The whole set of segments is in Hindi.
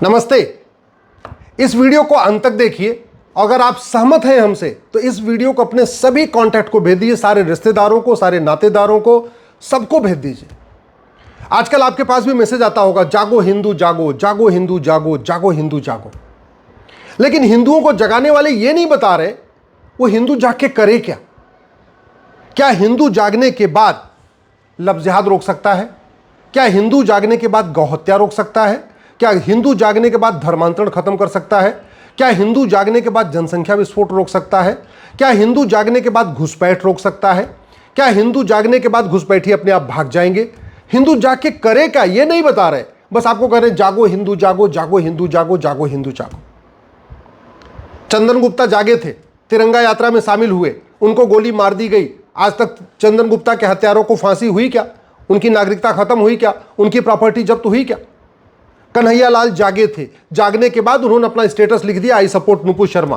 नमस्ते। इस वीडियो को अंत तक देखिए। अगर आप सहमत हैं हमसे तो इस वीडियो को अपने सभी कांटेक्ट को भेज दीजिए, सारे रिश्तेदारों को, सारे नातेदारों को, सबको भेज दीजिए। आजकल आपके पास भी मैसेज आता होगा, जागो हिंदू जागो, जागो हिंदू जागो, जागो हिंदू जागो। लेकिन हिंदुओं को जगाने वाले ये नहीं बता रहे वो हिंदू जाग के करे क्या। क्या हिंदू जागने के बाद लफ्ज़ जिहाद रोक सकता है? क्या हिंदू जागने के बाद गौहत्या रोक सकता है? क्या हिंदू जागने के बाद धर्मांतरण खत्म कर सकता है? क्या हिंदू जागने के बाद जनसंख्या विस्फोट रोक सकता है? क्या हिंदू जागने के बाद घुसपैठ रोक सकता है? क्या हिंदू जागने के बाद घुसपैठी अपने आप भाग जाएंगे? हिंदू जाग के करे क्या ये नहीं बता रहे, बस आपको कह रहे जागो हिंदू जागो, जागो हिंदू जागो, जागो हिंदू जागो। चंदन गुप्ता जागे थे, तिरंगा यात्रा में शामिल हुए, उनको गोली मार दी गई। आज तक चंदन गुप्ता के हत्यारों को फांसी हुई क्या? उनकी नागरिकता खत्म हुई क्या? उनकी प्रॉपर्टी जब्त हुई क्या? कन्हैया लाल जागे थे, जागने के बाद उन्होंने अपना स्टेटस लिख दिया, आई सपोर्ट नुपुर शर्मा।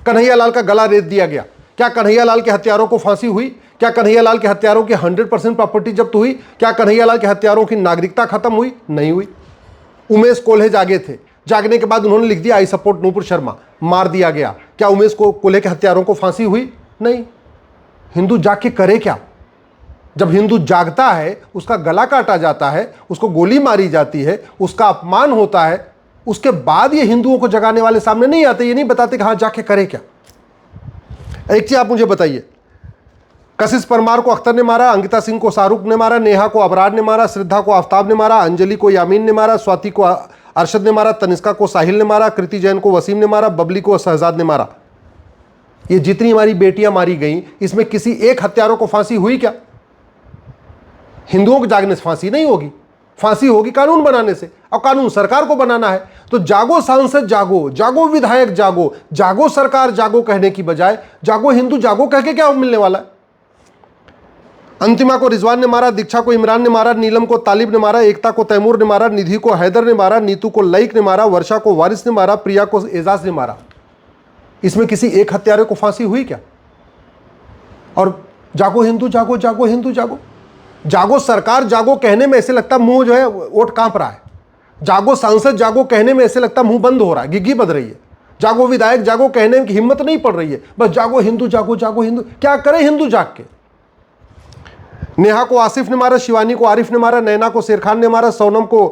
कन्हैया लाल का गला रेत दिया गया। क्या कन्हैया लाल के हत्यारों को फांसी हुई? क्या कन्हैया लाल के हत्यारों की 100% प्रॉपर्टी जब्त हुई? क्या कन्हैया लाल के हत्यारों की नागरिकता खत्म हुई? नहीं हुई। उमेश कोल्हे जागे थे, जागने के बाद उन्होंने लिख दिया, आई सपोर्ट नुपुर शर्मा, मार दिया गया। क्या उमेश कोल्हे के हत्यारों को फांसी हुई? नहीं। हिंदू जाग के करे क्या? जब हिंदू जागता है, उसका गला काटा जाता है, उसको गोली मारी जाती है, उसका अपमान होता है, उसके बाद ये हिंदुओं को जगाने वाले सामने नहीं आते, ये नहीं बताते कि हाँ जाके करे क्या। एक चीज आप मुझे बताइए, कशिश परमार को अख्तर ने मारा, अंकिता सिंह को शाहरुख ने मारा, नेहा को अबरार ने मारा, श्रद्धा को आफ्ताब ने मारा, अंजलि को यामीन ने मारा, स्वाति को अरशद ने मारा, तनिष्का को साहिल ने मारा, कृति जैन को वसीम ने मारा, बबली को शहजाद ने मारा। ये जितनी हमारी बेटियां मारी गई, इसमें किसी एक हत्यारों को फांसी हुई क्या? हिंदुओं को जागने से फांसी नहीं होगी, फांसी होगी कानून बनाने से, और कानून सरकार को बनाना है। तो जागो सांसद जागो, जागो विधायक जागो, जागो सरकार जागो कहने की बजाय जागो हिंदू जागो कह के क्या मिलने वाला है? अंतिमा को रिजवान ने मारा, दीक्षा को इमरान ने मारा, नीलम को तालिब ने मारा, एकता को तैमूर ने मारा, निधि को हैदर ने मारा, नीतू को लईक ने मारा, वर्षा को वारिस ने मारा, प्रिया को एजाज ने मारा। इसमें किसी एक हत्यारे को फांसी हुई क्या? और जागो हिंदू जागो, जागो हिंदू जागो, जागो सरकार जागो कहने में ऐसे लगता मुंह जो है ओट कांप रहा है। जागो सांसद जागो कहने में ऐसे लगता मुंह बंद हो रहा है, गिग्गी बज रही है। जागो विधायक जागो कहने की हिम्मत नहीं पड़ रही है, बस जागो हिंदू जागो, जागो हिंदू। क्या करे हिंदू जाग के? नेहा को आसिफ ने मारा, शिवानी को आरिफ ने मारा, नैना को शेरखान ने मारा, सोनम को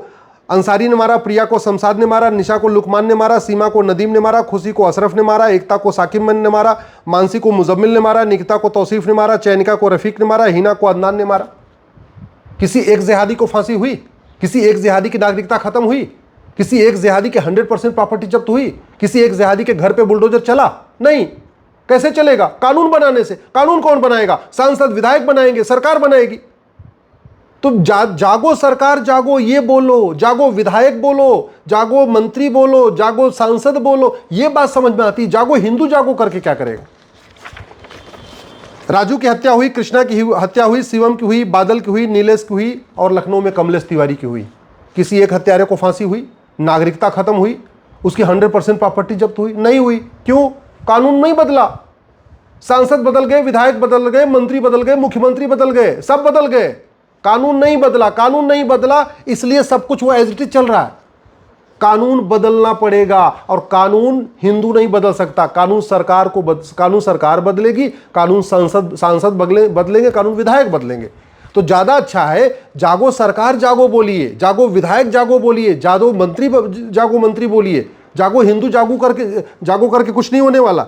अंसारी ने मारा, प्रिया को शमशाद ने मारा, निशा को लुकमान ने मारा, सीमा को नदीम ने मारा, खुशी को अशरफ ने मारा, एकता को साकिब मन ने मारा, मानसी को मुजम्मिल ने मारा, निकिता को तौसीफ ने मारा, चैनिका को रफीक ने मारा, हिना को अदनान ने मारा। किसी एक जिहादी को फांसी हुई? किसी एक जिहादी की नागरिकता खत्म हुई? किसी एक जिहादी के 100% प्रॉपर्टी जब्त हुई? किसी एक जिहादी के घर पे बुलडोजर चला? नहीं। कैसे चलेगा? कानून बनाने से। कानून कौन बनाएगा? सांसद विधायक बनाएंगे, सरकार बनाएगी। तो जागो सरकार जागो ये बोलो, जागो विधायक बोलो, जागो मंत्री बोलो, जागो सांसद बोलो, ये बात समझ में आती। जागो हिंदू जागो करके क्या करेगा? राजू की हत्या हुई, कृष्णा की हत्या हुई, शिवम की हुई, बादल की हुई, नीलेश की हुई, और लखनऊ में कमलेश तिवारी की हुई। किसी एक हत्यारे को फांसी हुई? नागरिकता खत्म हुई? उसकी 100% प्रॉपर्टी जब्त हुई? नहीं हुई। क्यों? कानून नहीं बदला। सांसद बदल गए, विधायक बदल गए, मंत्री बदल गए, मुख्यमंत्री बदल गए, सब बदल गए, कानून नहीं बदला। कानून नहीं बदला इसलिए सब कुछ वो एज इट इज चल रहा है। कानून बदलना पड़ेगा, और कानून हिंदू नहीं बदल सकता। कानून सरकार को कानून सरकार बदलेगी, कानून सांसद बदलेंगे, कानून विधायक बदलेंगे। तो ज्यादा अच्छा है जागो सरकार जागो बोलिए, जागो विधायक जागो बोलिए, जागो मंत्री बोलिए। जागो हिंदू जागो करके कुछ नहीं होने वाला।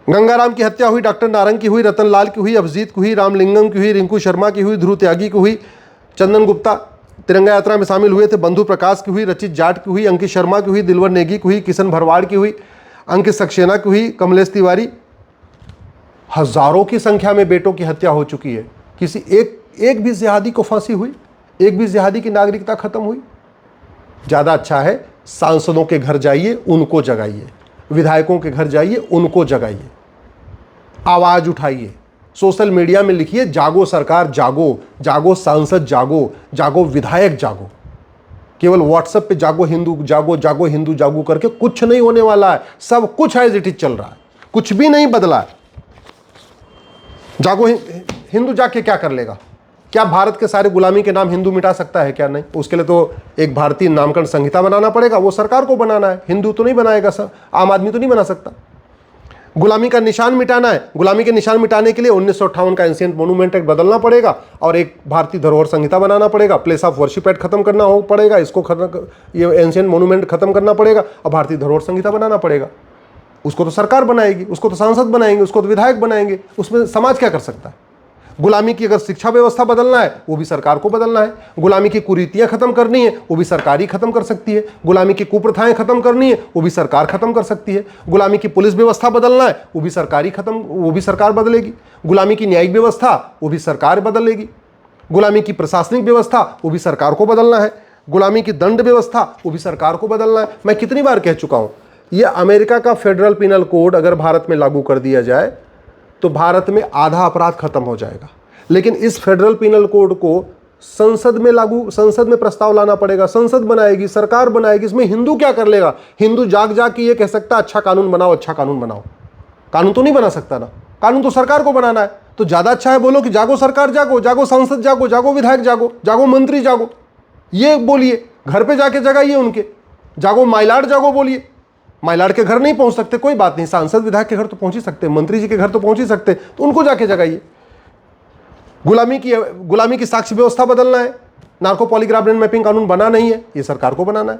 गंगाराम की हत्या हुई, डॉक्टर नारंग की हुई, रतन लाल की हुई, अभिजीत की हुई, रामलिंगम की हुई, रिंकू शर्मा की हुई, ध्रुव त्यागी की हुई, चंदन गुप्ता तिरंगा यात्रा में शामिल हुए थे, बंधु प्रकाश की हुई, रचित जाट की हुई, अंकित शर्मा की हुई, दिलवर नेगी की हुई, किशन भरवाड़ की हुई, अंकित सक्सेना की हुई, कमलेश तिवारी। हजारों की संख्या में बेटों की हत्या हो चुकी है। किसी एक भी जिहादी को फांसी हुई? एक भी जिहादी की नागरिकता खत्म हुई? ज़्यादा अच्छा है सांसदों के घर जाइए, उनको जगाइए, विधायकों के घर जाइए, उनको जगाइए, आवाज़ उठाइए, सोशल मीडिया में लिखिए जागो सरकार जागो, जागो सांसद जागो, जागो विधायक जागो। केवल व्हाट्सएप पे जागो हिंदू जागो, जागो हिंदू जागो करके कुछ नहीं होने वाला है। सब कुछ एज इट इज चल रहा है, कुछ भी नहीं बदला है। जागो हिंदू जाग के क्या कर लेगा? क्या भारत के सारे गुलामी के नाम हिंदू मिटा सकता है क्या? नहीं। उसके लिए तो एक भारतीय नामकरण संहिता बनाना पड़ेगा, वो सरकार को बनाना है, हिंदू तो नहीं बनाएगा, सर आम आदमी तो नहीं बना सकता। गुलामी का निशान मिटाना है, गुलामी के निशान मिटाने के लिए 1958 का एंशिएंट मोन्यूमेंट एक्ट बदलना पड़ेगा और एक भारतीय धरोहर संहिता बनाना पड़ेगा। प्लेस ऑफ वर्शिप एक्ट खत्म करना हो पड़ेगा, इसको खत्म, ये एंशिएंट मोन्यूमेंट खत्म करना पड़ेगा और भारतीय धरोहर संहिता बनाना पड़ेगा। उसको तो सरकार बनाएगी, उसको तो सांसद बनाएंगे, उसको तो विधायक बनाएंगे, उसमें समाज क्या कर सकता है? गुलामी की अगर शिक्षा व्यवस्था बदलना है वो भी सरकार को बदलना है। गुलामी की कुरीतियां खत्म करनी है वो भी सरकार ही खत्म कर सकती है। गुलामी की कुप्रथाएं खत्म करनी है वो भी सरकार खत्म कर सकती है। गुलामी की पुलिस व्यवस्था बदलना है वो भी सरकार बदलेगी। गुलामी की न्यायिक व्यवस्था वो भी सरकार बदलेगी। गुलामी की प्रशासनिक व्यवस्था वो भी सरकार को बदलना है। गुलामी की दंड व्यवस्था वो भी सरकार को बदलना है। मैं कितनी बार कह चुका हूं, यह अमेरिका का फेडरल पिनल कोड अगर भारत में लागू कर दिया जाए तो भारत में आधा अपराध खत्म हो जाएगा। लेकिन इस फेडरल पिनल कोड को संसद में प्रस्ताव लाना पड़ेगा, संसद बनाएगी, सरकार बनाएगी। इसमें हिंदू क्या कर लेगा? हिंदू जाग के ये कह सकता अच्छा कानून बनाओ, अच्छा कानून बनाओ। कानून तो नहीं बना सकता ना, कानून तो सरकार को बनाना है। तो ज्यादा अच्छा है बोलो कि जागो सरकार, जागो, जागो सांसद, जागो, जागो विधायक, जागो, जागो मंत्री, जागो, ये बोलिए, घर पे जाके जगाइए उनके, जागो माइलाड, जागो बोलिए। माइलाड के घर नहीं पहुंच सकते, कोई बात नहीं, सांसद विधायक के घर तो पहुंच ही सकते, मंत्री जी के घर तो पहुंच ही सकते, तो उनको जाके जगाइए। गुलामी की साक्ष्य व्यवस्था बदलना है, नार्को पॉलीग्राफ ब्रेन मैपिंग कानून बना नहीं है, ये सरकार को बनाना है।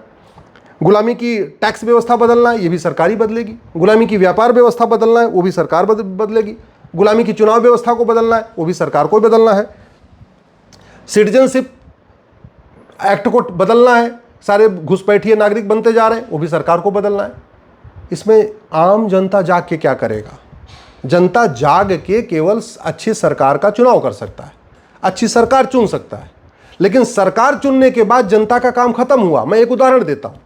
गुलामी की टैक्स व्यवस्था बदलना है, ये भी सरकार ही बदलेगी। गुलामी की व्यापार व्यवस्था बदलना है, वो भी सरकार बदलेगी। गुलामी की चुनाव व्यवस्था को बदलना है, वो भी सरकार को बदलना है। सिटीजनशिप एक्ट को बदलना है, सारे घुसपैठिए नागरिक बनते जा रहे हैं, वो भी सरकार को बदलना है। इसमें आम जनता जाग के क्या करेगा? जनता जाग के केवल अच्छी सरकार का चुनाव कर सकता है, अच्छी सरकार चुन सकता है। लेकिन सरकार चुनने के बाद जनता का काम खत्म हुआ। मैं एक उदाहरण देता हूं,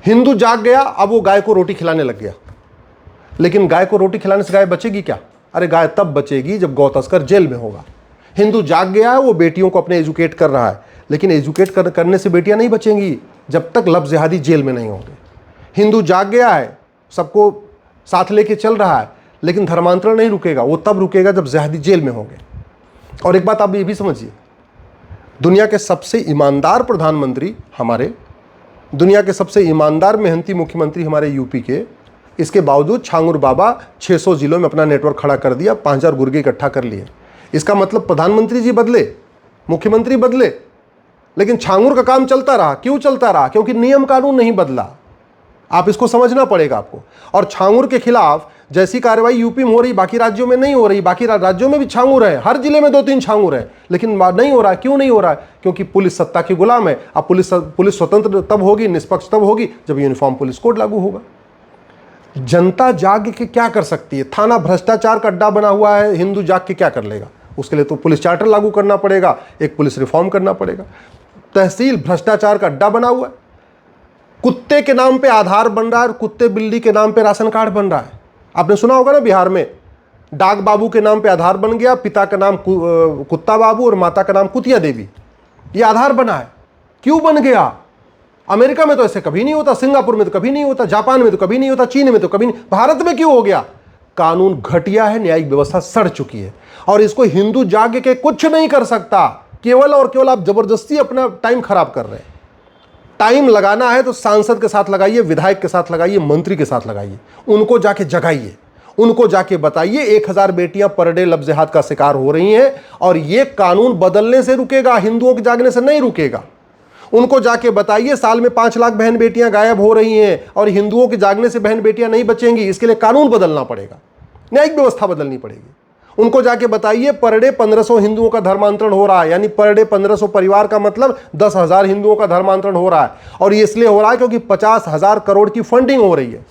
हिंदू जाग गया, अब वो गाय को रोटी खिलाने लग गया। लेकिन गाय को रोटी खिलाने से गाय बचेगी क्या? अरे गाय तब बचेगी जब गौ तस्कर जेल में होगा। हिंदू जाग गया है, वो बेटियों को अपने एजुकेट कर रहा है, लेकिन एजुकेट करने से बेटियां नहीं बचेंगी जब तक लफ्ज़ जिहादी जेल में नहीं होंगे। हिंदू जाग गया है, सबको साथ लेके चल रहा है, लेकिन धर्मांतरण नहीं रुकेगा, वो तब रुकेगा जब जिहादी जेल में होंगे। और एक बात आप ये भी समझिए, दुनिया के सबसे ईमानदार प्रधानमंत्री हमारे, दुनिया के सबसे ईमानदार मेहनती मुख्यमंत्री हमारे यूपी के, इसके बावजूद छांगुर बाबा 600 जिलों में अपना नेटवर्क खड़ा कर दिया, 5000 गुर्गे इकट्ठा कर लिए। इसका मतलब प्रधानमंत्री जी बदले, मुख्यमंत्री बदले, लेकिन छांगुर का काम चलता रहा। क्यों चलता रहा? क्योंकि नियम कानून नहीं बदला। आप इसको समझना पड़ेगा आपको। और छांगुर के खिलाफ जैसी कार्रवाई यूपी में हो रही, बाकी राज्यों में नहीं हो रही। बाकी राज्यों में भी छांगुर है, हर जिले में 2-3 छांगुर है, लेकिन नहीं हो रहा है। क्यों नहीं हो रहा है? क्योंकि पुलिस सत्ता की गुलाम है। अब पुलिस स्वतंत्र तब होगी, निष्पक्ष तब होगी जब यूनिफॉर्म पुलिस कोड लागू होगा। जनता जाग के क्या कर सकती है? थाना भ्रष्टाचार का अड्डा बना हुआ है, हिंदू जाग के क्या कर लेगा? उसके लिए तो पुलिस चार्टर लागू करना पड़ेगा, एक पुलिस रिफॉर्म करना पड़ेगा। तहसील भ्रष्टाचार का अड्डा बना हुआ है, कुत्ते के नाम पे आधार बन रहा है और कुत्ते बिल्ली के नाम पे राशन कार्ड बन रहा है। आपने सुना होगा ना, बिहार में डाक बाबू के नाम पे आधार बन गया, पिता का नाम कुत्ता बाबू और माता का नाम कुतिया देवी, ये आधार बना है। क्यों बन गया? अमेरिका में तो ऐसे कभी नहीं होता, सिंगापुर में तो कभी नहीं होता, जापान में तो कभी नहीं होता, चीन में तो कभी नहीं, भारत में क्यों हो गया? कानून घटिया है, न्यायिक व्यवस्था सड़ चुकी है और इसको हिंदू जाग के कुछ नहीं कर सकता। केवल और केवल आप जबरदस्ती अपना टाइम खराब कर रहे हैं। टाइम लगाना है तो सांसद के साथ लगाइए, विधायक के साथ लगाइए, मंत्री के साथ लगाइए, उनको जाके जगाइए, उनको जाके बताइए 1000 बेटियां पर डे लफ्ज़ जिहाद का शिकार हो रही हैं और ये कानून बदलने से रुकेगा, हिंदुओं के जागने से नहीं रुकेगा। उनको जाके बताइए साल में 5 लाख बहन बेटियां गायब हो रही हैं और हिंदुओं के जागने से बहन बेटियां नहीं बचेंगी। इसके लिए कानून बदलना पड़ेगा, न्यायिक व्यवस्था बदलनी पड़ेगी। उनको जाके बताइए पर डे 1500 हिंदुओं का धर्मांतरण हो रहा है, यानी पर डे 1500 परिवार का मतलब 10,000 हिंदुओं का धर्मांतरण हो रहा है। और ये इसलिए हो रहा है क्योंकि 50,000 करोड़ की फंडिंग हो रही है।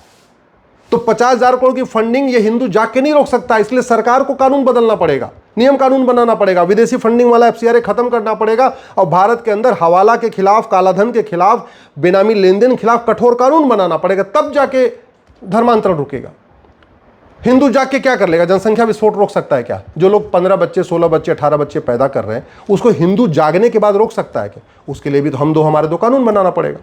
तो 50,000 करोड़ की फंडिंग ये हिंदू जाग के नहीं रोक सकता, इसलिए सरकार को कानून बदलना पड़ेगा, नियम कानून बनाना पड़ेगा, विदेशी फंडिंग वाला FCRA खत्म करना पड़ेगा और भारत के अंदर हवाला के खिलाफ, कालाधन के खिलाफ, बेनामी लेन देन के खिलाफ कठोर कानून बनाना पड़ेगा, तब जाके धर्मांतरण रुकेगा। हिंदू जाग के क्या कर लेगा? जनसंख्या विस्फोट रोक सकता है क्या? जो लोग 15 बच्चे, 16 बच्चे, 18 बच्चे पैदा कर रहे हैं, उसको हिंदू जागने के बाद रोक सकता है क्या? उसके लिए भी तो हमारे दो कानून बनाना पड़ेगा।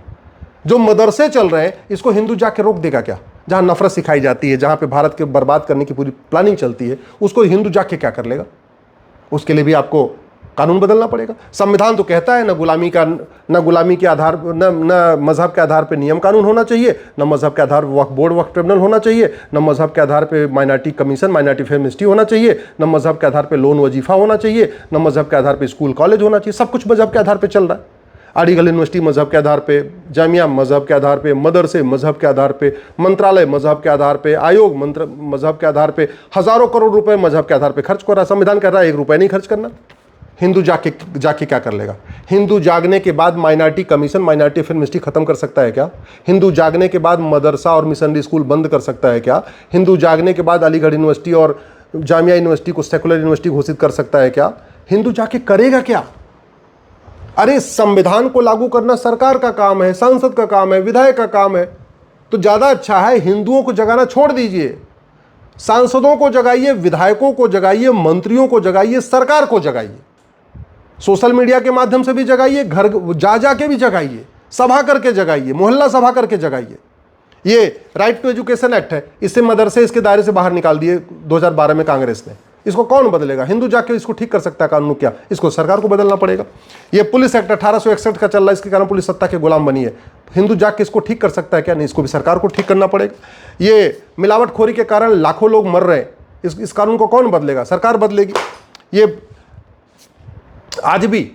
जो मदरसे चल रहे हैं, इसको हिंदू जाग के रोक देगा क्या? जहां नफरत सिखाई जाती है, जहां पे भारत के बर्बाद करने की पूरी प्लानिंग चलती है, उसको हिंदू जाग के क्या कर लेगा? उसके लिए भी आपको कानून बदलना पड़ेगा। संविधान तो कहता है न गुलामी के आधार, न मजहब के आधार पे नियम कानून होना चाहिए, न मजहब के आधार पर वक्फ बोर्ड, वक्फ ट्रिब्यूनल होना चाहिए, न मजहब के आधार पे माइनॉरिटी कमीशन, माइनॉरिटी फेमिनिस्टी होना चाहिए, न मजहब के आधार पे लोन वजीफा होना चाहिए, न मजहब के आधार पे स्कूल कॉलेज होना चाहिए। सब कुछ मजहब के आधार पर चल रहा है। अलीगढ़ यूनिवर्सिटी मजहब के आधार पे, जामिया मजहब के आधार पे, मदरसे मजहब के आधार पे, मंत्रालय मजहब के आधार पे, आयोग मजहब के आधार पे, हजारों करोड़ रुपए मजहब के आधार पे खर्च कर रहा है। संविधान कह रहा है 1 रुपए नहीं खर्च करना। हिंदू जाके क्या कर लेगा? हिंदू जागने के बाद माइनॉरिटी कमीशन, माइनॉरिटी फेमिनिस्टी खत्म कर सकता है क्या? हिंदू जागने के बाद मदरसा और मिशनरी स्कूल बंद कर सकता है क्या? हिंदू जागने के बाद अलीगढ़ यूनिवर्सिटी और जामिया यूनिवर्सिटी को सेकुलर यूनिवर्सिटी घोषित कर सकता है क्या? हिंदू जाके करेगा क्या? अरे संविधान को लागू करना सरकार का काम है, सांसद का काम है, विधायक का काम है। तो ज्यादा अच्छा है हिंदुओं को जगाना छोड़ दीजिए, सांसदों को जगाइए, विधायकों को जगाइए, मंत्रियों को जगाइए, सरकार को जगाइए, सोशल मीडिया के माध्यम से भी जगाइए, घर जा के भी जगाइए, सभा करके जगाइए, मोहल्ला सभा करके जगाइए। ये राइट टू एजुकेशन एक्ट है, इससे मदरसे इसके दायरे से बाहर निकाल दिए 2012 में कांग्रेस ने। इसको कौन बदलेगा? हिंदू जाके इसको ठीक कर सकता है कानून? क्या इसको सरकार को बदलना पड़ेगा? ये पुलिस एक्ट 1861 का चल रहा है, इसके कारण पुलिस सत्ता के गुलाम बनी है। हिंदू जाके इसको ठीक कर सकता है क्या? नहीं, इसको भी सरकार को ठीक करना पड़ेगा। ये मिलावटखोरी के कारण लाखों लोग मर रहे हैं, इस कानून को कौन बदलेगा? सरकार बदलेगी। ये आज भी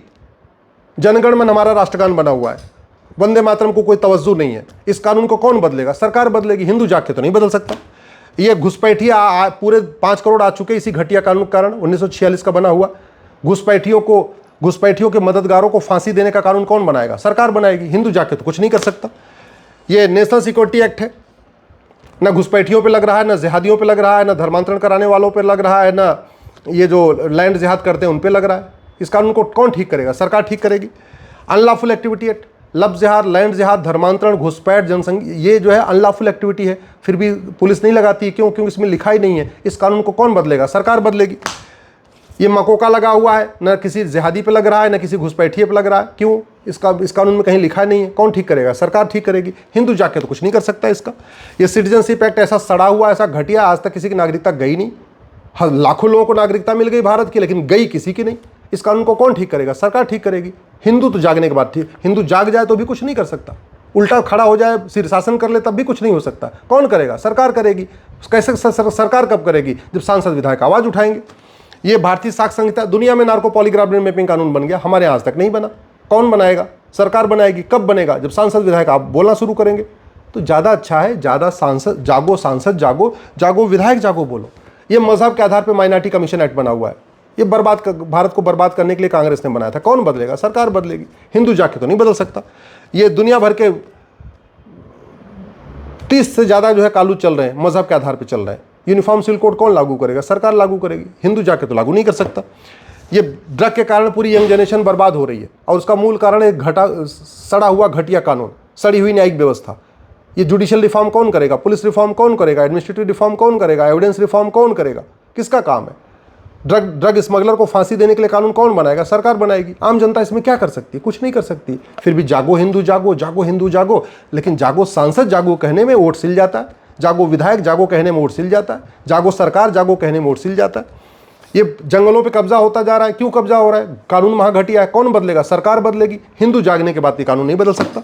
जनगण मन हमारा राष्ट्रगान बना हुआ है, वंदे मातरम को कोई तवज्जो नहीं है। इस कानून को कौन बदलेगा? सरकार बदलेगी। हिंदू जाके तो नहीं बदल सकता। ये घुसपैठिया पूरे 5 करोड़ आ चुके इसी घटिया कानून के कारण, 1946 का बना हुआ। घुसपैठियों के मददगारों को फांसी देने का कानून कौन बनाएगा? सरकार बनाएगी। हिंदू जाके तो कुछ नहीं कर सकता। ये नेशनल सिक्योरिटी एक्ट है, ना घुसपैठियों पे लग रहा है, ना जिहादियों पे लग रहा है, ना धर्मांतरण कराने वालों पे लग रहा है, ना ये जो लैंड जिहाद करते हैं उन पे लग रहा है। इस कानून को कौन ठीक करेगा? सरकार ठीक करेगी। अनलॉफुल एक्टिविटी एक्ट, लव जिहाद, लैंड जिहाद, धर्मांतरण, घुसपैठ, जनसंघ, ये जो है अनलॉफुल एक्टिविटी है, फिर भी पुलिस नहीं लगाती। क्यों? क्योंकि इसमें लिखा ही नहीं है। इस कानून को कौन बदलेगा? सरकार बदलेगी। ये मकोका लगा हुआ है, न किसी जिहादी पे लग रहा है, न किसी घुसपैठिए पे लग रहा है। क्यों? इस कानून में कहीं लिखा नहीं है। कौन ठीक करेगा? सरकार ठीक करेगी। हिंदू जाके तो कुछ नहीं कर सकता इसका। ये सिटीजनशिप एक्ट ऐसा सड़ा हुआ, ऐसा घटिया, आज तक किसी की नागरिकता गई नहीं। लाखों लोगों को नागरिकता मिल गई भारत की, लेकिन गई किसी की नहीं। इस कानून को कौन ठीक करेगा? सरकार ठीक करेगी। हिंदू तो जागने के बाद ठीक, हिंदू जाग जाए तो भी कुछ नहीं कर सकता, उल्टा खड़ा हो जाए, शीर्षासन कर ले, तब भी कुछ नहीं हो सकता। कौन करेगा? सरकार करेगी। कैसे सरकार कब करेगी? जब सांसद विधायक आवाज उठाएंगे। ये भारतीय साक्ष्य संहिता, दुनिया में नार्को पॉलीग्राफ ब्रेन मैपिंग कानून बन गया, हमारे यहाँ आज तक नहीं बना। कौन बनाएगा? सरकार बनाएगी। कब बनेगा? जब सांसद विधायक आप बोलना शुरू करेंगे। तो ज़्यादा अच्छा है, ज़्यादा सांसद जागो, सांसद जागो, जागो विधायक जागो बोलो। ये मजहब के आधार पर माइनॉरिटी कमीशन एक्ट बना हुआ है, ये भारत को बर्बाद करने के लिए कांग्रेस ने बनाया था। कौन बदलेगा? सरकार बदलेगी। हिंदू जाके तो नहीं बदल सकता। ये दुनिया भर के 30 से ज़्यादा जो है कानून चल रहे हैं, मजहब के आधार पर चल रहे हैं। यूनिफॉर्म सिविल कोड कौन लागू करेगा? सरकार लागू करेगी। हिंदू जाके तो लागू नहीं कर सकता। ये ड्रग के कारण पूरी यंग जनरेशन बर्बाद हो रही है, और उसका मूल कारण है सड़ा हुआ घटिया कानून, सड़ी हुई न्यायिक व्यवस्था। ये जुडिशियल रिफॉर्म कौन करेगा? पुलिस रिफॉर्म कौन करेगा? एडमिनिस्ट्रेटिव रिफॉर्म कौन करेगा? एविडेंस रिफॉर्म कौन करेगा? किसका काम है? ड्रग स्मगलर को फांसी देने के लिए कानून कौन बनाएगा? सरकार बनाएगी। आम जनता इसमें क्या कर सकती है? कुछ नहीं कर सकती। फिर भी जागो हिंदू जागो, जागो हिंदू जागो। लेकिन जागो सांसद जागो कहने में वोट सिल जाता है, जागो विधायक जागो कहने में वोट सिल जाता है, जागो सरकार जागो कहने में वोट सिल जाता है। ये जंगलों पे कब्जा होता जा रहा है। क्यों कब्जा हो रहा है? कानून वहाँ घटिया है। कौन बदलेगा? सरकार बदलेगी। हिंदू जागने के बाद ये कानून नहीं बदल सकता।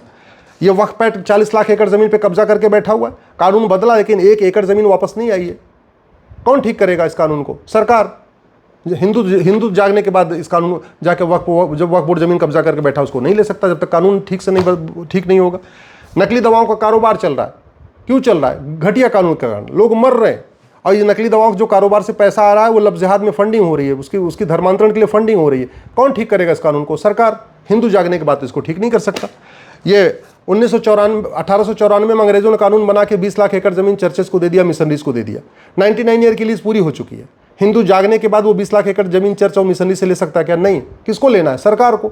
ये वक्फ पे 40 लाख एकड़ जमीन पे कब्जा करके बैठा हुआ है, कानून बदला लेकिन 1 एकड़ जमीन वापस नहीं आई है। कौन ठीक करेगा इस कानून को? सरकार। हिंदू जागने के बाद इस कानून जाके जब वक्फ बोर्ड जमीन कब्जा करके बैठा उसको नहीं ले सकता जब तक कानून ठीक नहीं होगा। नकली दवाओं का कारोबार चल रहा है। क्यों चल रहा है? घटिया कानून के कारण लोग मर रहे हैं। और ये नकली दवाओं जो कारोबार से पैसा आ रहा है वो लव जिहाद में फंडिंग हो रही है, उसकी धर्मांतरण के लिए फंडिंग हो रही है। कौन ठीक करेगा इस कानून को? सरकार। हिंदू जागने के बाद इसको ठीक नहीं कर सकता। ये 1894 में अंग्रेजों ने कानून बना के 20 लाख एकड़ जमीन चर्चेस को दे दिया, मिशनरीज को दे दिया। 99 ईयर की लीज पूरी हो चुकी है। हिंदू जागने के बाद वो 20 लाख एकड़ जमीन चर्च और मिशनरी से ले सकता है क्या? नहीं। किसको लेना है? सरकार को।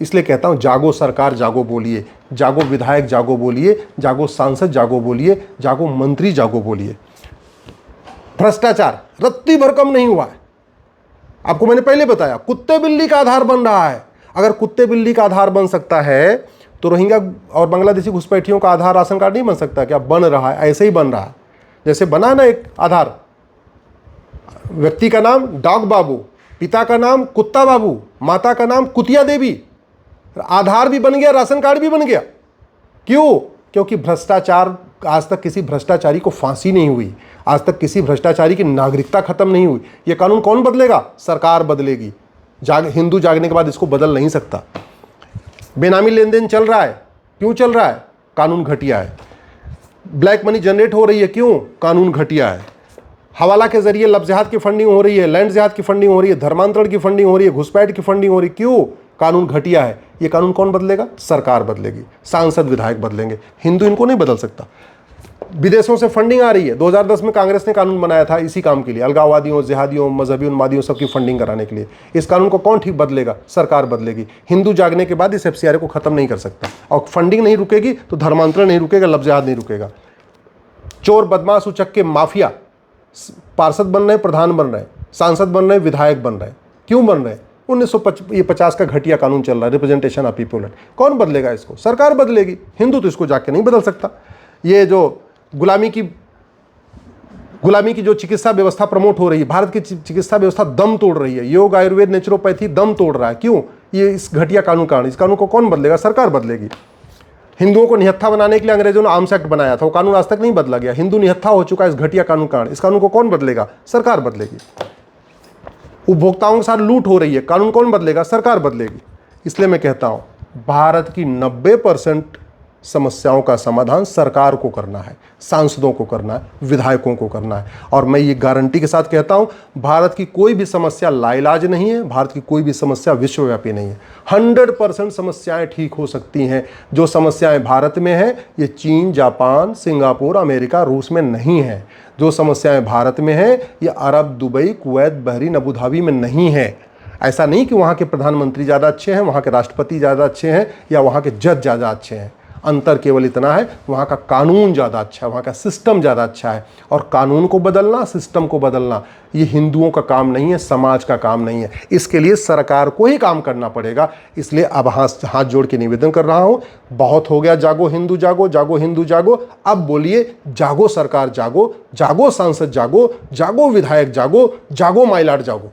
इसलिए कहता हूं जागो सरकार जागो बोलिए, जागो विधायक जागो बोलिए, जागो सांसद जागो बोलिए, जागो मंत्री जागो बोलिए। भ्रष्टाचार रत्ती भर कम नहीं हुआ है। आपको मैंने पहले बताया कुत्ते बिल्ली का आधार बन रहा है। अगर कुत्ते बिल्ली का आधार बन सकता है तो रोहिंग्या और बांग्लादेशी घुसपैठियों का आधार राशन कार्ड नहीं बन सकता क्या? बन रहा है, ऐसे ही बन रहा है। जैसे बना ना एक आधार, व्यक्ति का नाम डॉग बाबू, पिता का नाम कुत्ता बाबू, माता का नाम कुतिया देवी, आधार भी बन गया, राशन कार्ड भी बन गया। क्यों? क्योंकि भ्रष्टाचार, आज तक किसी भ्रष्टाचारी को फांसी नहीं हुई, आज तक किसी भ्रष्टाचारी की नागरिकता खत्म नहीं हुई। ये कानून कौन बदलेगा? सरकार बदलेगी। हिंदू जागने के बाद इसको बदल नहीं सकता। बेनामी लेन देन चल रहा है, क्यों चल रहा है? कानून घटिया है। ब्लैक मनी जनरेट हो रही है, क्यों? कानून घटिया है। हवाला के जरिए लव जिहाद की फंडिंग हो रही है, लैंड जिहाद की फंडिंग हो रही है, धर्मांतरण की फंडिंग हो रही है, घुसपैठ की फंडिंग हो रही है, क्यों? कानून घटिया है। ये कानून कौन बदलेगा? सरकार बदलेगी, सांसद विधायक बदलेंगे, हिंदू इनको नहीं बदल सकता। विदेशों से फंडिंग आ रही है। 2010 में कांग्रेस ने कानून बनाया था इसी काम के लिए, अलगाववादियों, जिहादियों, मजहबी उन्मादियों सबकी फंडिंग कराने के लिए। इस कानून को कौन ठीक बदलेगा? सरकार बदलेगी। हिंदू जागने के बाद इस FCRA को खत्म नहीं कर सकता, और फंडिंग नहीं रुकेगी तो धर्मांतरण नहीं रुकेगा, लव जिहाद नहीं रुकेगा। चोर, बदमाश, उचक्के, माफिया पार्षद बन रहे हैं, प्रधान बन रहे हैं, सांसद बन रहे हैं, विधायक बन रहे हैं। क्यों बन रहे हैं? 1950 का घटिया कानून चल रहा है, रिप्रेजेंटेशन ऑफ पीपल एक्ट। कौन बदलेगा इसको? सरकार बदलेगी। हिंदू तो इसको जाके नहीं बदल सकता। ये जो गुलामी की जो चिकित्सा व्यवस्था प्रमोट हो रही है, भारत की चिकित्सा व्यवस्था दम तोड़ रही है, योग, आयुर्वेद, नेचुरोपैथी दम तोड़ रहा है। क्यों? ये इस घटिया कानून कारण। इस कानून को कौन बदलेगा? सरकार बदलेगी। हिंदुओं को निहत्था बनाने के लिए अंग्रेजों ने आर्म्स एक्ट बनाया था, वो कानून आज तक नहीं बदला गया। हिंदू निहत्था हो चुका है इस घटिया कानून कारण। इस कानून को कौन बदलेगा? सरकार बदलेगी। उपभोक्ताओं के साथ लूट हो रही है, कानून कौन बदलेगा? सरकार बदलेगी। इसलिए मैं कहता हूं, भारत की 90% समस्याओं का समाधान सरकार को करना है, सांसदों को करना है, विधायकों को करना है। और मैं ये गारंटी के साथ कहता हूं, भारत की कोई भी समस्या लाइलाज नहीं है, भारत की कोई भी समस्या विश्वव्यापी नहीं है। 100% समस्याएं ठीक हो सकती हैं। जो समस्याएं भारत में हैं, ये चीन, जापान, सिंगापुर, अमेरिका, रूस में नहीं है। जो समस्याएं भारत में हैं, ये Arab, Dubai, Kuwait, Bahrain, Abu Dhabi में नहीं है। ऐसा नहीं कि वहाँ के प्रधानमंत्री ज़्यादा अच्छे हैं, वहाँ के राष्ट्रपति ज़्यादा अच्छे हैं, या वहाँ के जज ज़्यादा अच्छे हैं। अंतर केवल इतना है, वहाँ का कानून ज़्यादा अच्छा है, वहाँ का सिस्टम ज़्यादा अच्छा है। और कानून को बदलना, सिस्टम को बदलना, ये हिंदुओं का काम नहीं है, समाज का काम नहीं है। इसके लिए सरकार को ही काम करना पड़ेगा। इसलिए अब हाथ जोड़ के निवेदन कर रहा हूँ, बहुत हो गया जागो हिंदू जागो, जागो हिंदू जागो। अब बोलिए जागो सरकार जागो, जागो सांसद जागो, जागो विधायक जागो, जागो माइलॉर्ड जागो।